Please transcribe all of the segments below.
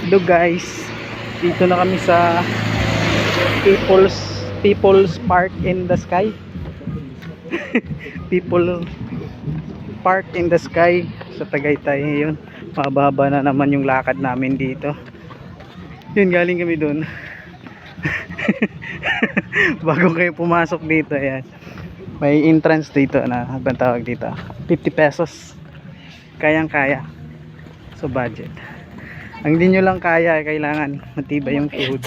Hello guys, dito na kami sa People's Park in the Sky. People Park in the Sky sa Tagaytay. Yun, mababa na naman yung lakad namin dito. Yun, galing kami dun. Bago kayo pumasok dito, ayan, may entrance dito na habang tawag dito 50 pesos, kayang kaya sa budget. Ang di nyo lang kaya, kailangan matibay yung tuhod.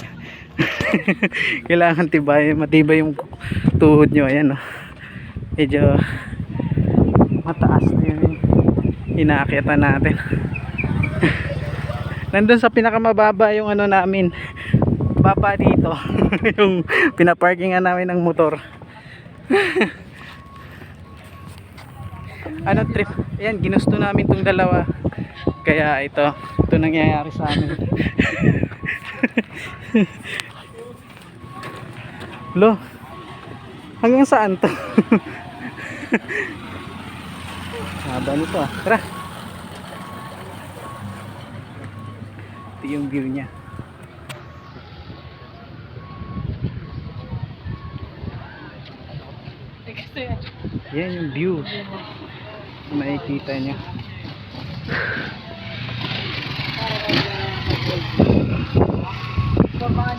Kailangan matibay yung tuhod nyo. Ayan, oh. Medyo mataas na yung inaakyatan natin. Nandun sa pinakamababa yung ano namin, baba dito. Yung pinaparkingan namin ng motor. Ano trip, ayan, ginusto namin tong dalawa, kaya ito nangyayari sa amin. Lo, hanggang saan to? Haba nito ah. Tara, ito yung view nya. Yan yung view, makikita nyo.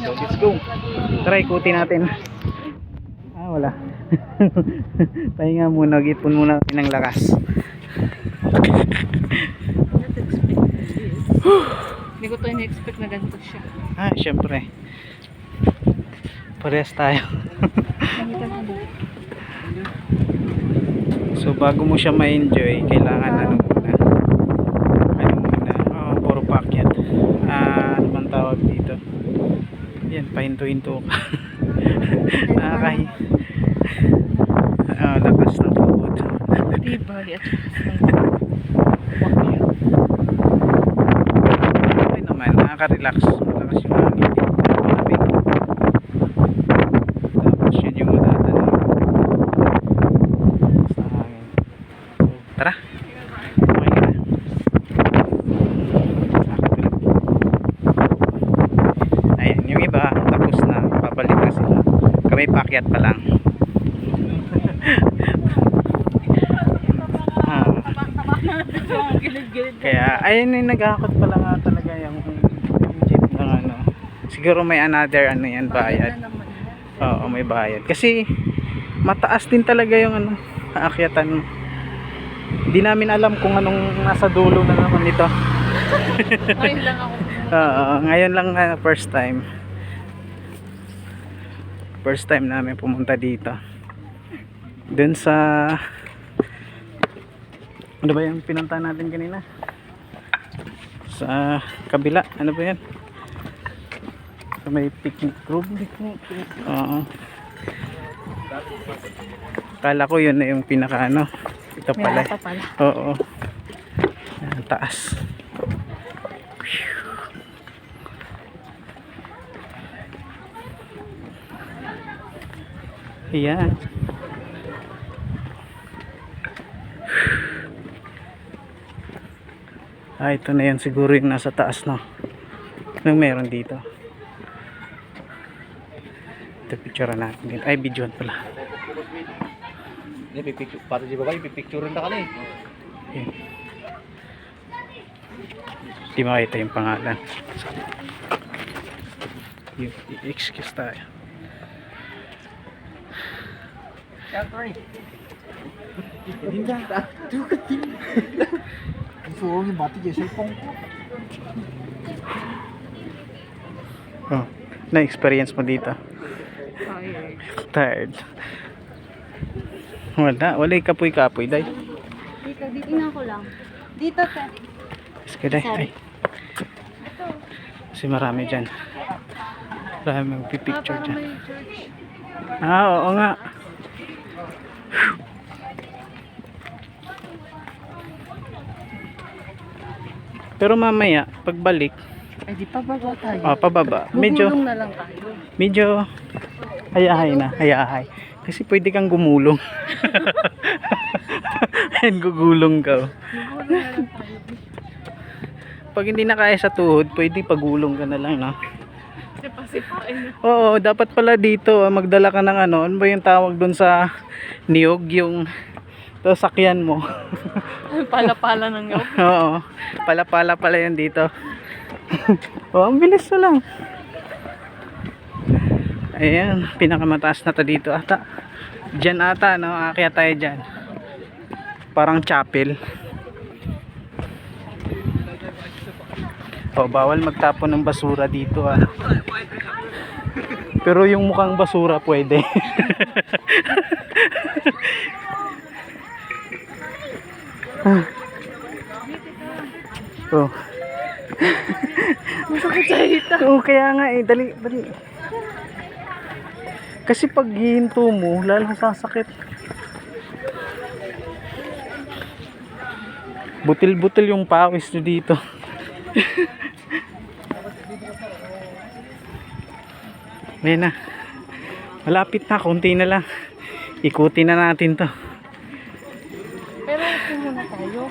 So let's go. Try, ikutin natin. Wala. Pahinga muna, ipon muna ng lakas. Hindi ko to in-expect na ganito siya. Syempre. Parehas tayo. So bago mo siya ma-enjoy, kailangan ano muna, puro pakyat. Ano bang tawag dito? Yan, pahinto-hinto ka. Nakakahi. Lakas ng tuhod. Tibay at okay naman, nakaka-relax. Malakas yung hangin dito. Tapos yun yung madadala sa hangin. So, tara. Okay na. Ayan, yung iba tapos na, pabalik na sila. Kami pakyat pa lang. Kaya ayun yung naghahakot pala nga talaga yung jeep ng ano. Siguro may another ano yan, bayad. Oo, may bayad. Kasi mataas din talaga yung ano, aakyatan. Hindi namin alam kung anong nasa dulo na naman ito. ngayon lang ako. Oo, ngayon lang na first time. First time namin pumunta dito. Dun sa ano ba yung pinunta natin kanina? Sa kabila, ano ba yan? Sa may picnic room. Oo. Kala ko yun na yung pinaka ano. Ito pala. Oo. Ang taas. Ayan. Ito na yan siguro yung nasa taas, no? Anong meron dito? Ito, picture natin dito. Ay, videoan pala. Para di ba pipicturean na ka na eh. Ayan. Di makita yung pangalan. I-excuse tayo. Oh, na-experience mo dito? Tired. Wala kapoy-kapoy, day. Dito, tingnan ko lang. Dito, te. Sige, day. Ay. Kasi marami dyan. Marami magpipicture dyan. May church. Oo nga. Pero mamaya, pagbalik, Ay, di pa baba tayo. pababa. Gugulong na lang tayo. Medyo hayahay na, hayahay. Kasi pwede kang gumulong. Ayan, gugulong ka. Gugulong na lang tayo. pag hindi na kaya sa tuhod, pwede pagulong ka na lang, no? Sipa-sipain. Oo, dapat pala dito, magdala ka ng ano ba yung tawag doon sa niyog, yung sakyan mo. Pala-pala ng yog. Oo, pala-pala pala yun dito. Oh, ang bilis na lang. Ayan, pinakamataas na to dito ata. Diyan ata, no? Aakyat tayo dyan. Parang chapel. Oh, bawal magtapon ng basura dito, ah. Pero yung mukhang basura pwede. Oh. Masakit sa hita. Oo, kaya nga eh, dali, dali. Kasi pag hihinto mo, lalo sasakit. Butil-butil yung pawis nyo dito. Ayan na. Malapit na, konti na lang. Ikutin na natin to. Pero ito muna tayo.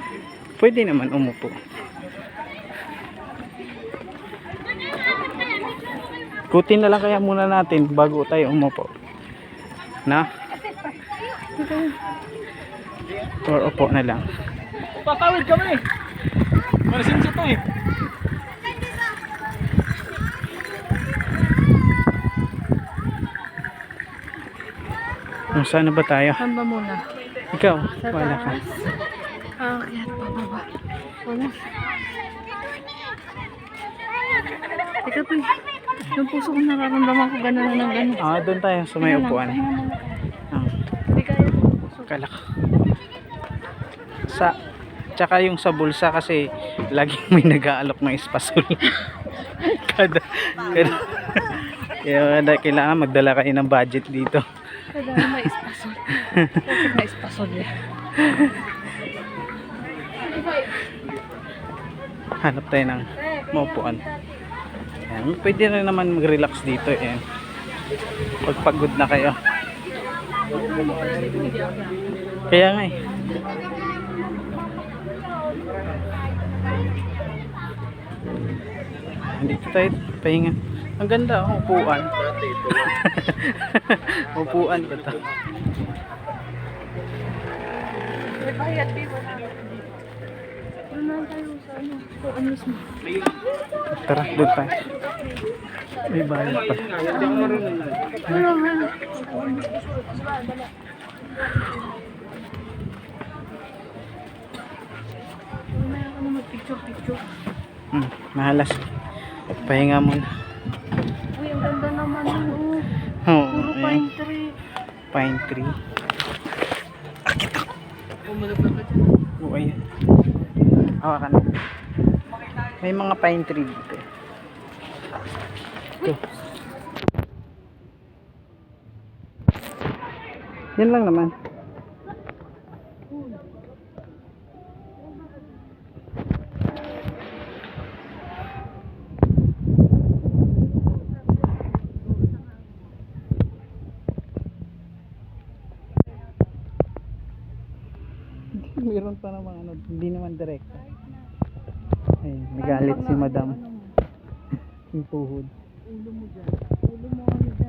Pwede naman umupo. Ikutin na lang kaya muna natin bago tayo umupo. Na? Or upo na lang. Patawid kami! Malisin sa to eh. Saan na ba tayo? Saan ba muna? Ikaw, Sa wala ka. taas. Aakyat pa baba. Wala. Teka to. Yung puso ko nararamdaman ko gano'n na ng gano'n. Ah, doon tayo sa may upuan. Ah, Hindi kaya yung puso. kalak. Tsaka yung sa bulsa kasi laging may nag-aalok ng espasol. kada kailangan magdala kayo ng budget dito. Kaya may espasol. Kasi may espasol eh. Hanap tayo ng maupuan. Ayan, pwede rin naman mag-relax dito. Ayan. Pag pagod na kayo. Kaya nga eh. Dito tayo pahinga. Ang ganda ang upuan. Upuan ba ito? May bayad dito na. Doon na tayo sa ano. Kuan mismo. Tara, doon tayo. May bayad pa. Ano ba? Mamaya ako na mag-picture-picture. Mahalas. Pahinga muna. Uy, ang ganda naman yun. Oo, Puro ayan. pine tree. Pine tree. Umalaglag ka dyan. Oo, ayan. Hawakan. May mga pine tree dito. Ito. Yan lang naman. Meron pa naman ano, hindi naman direkta. Ay, nagalit si madam. Yung tuhod. Ulo mo dyan. Ulo mo ano dyan.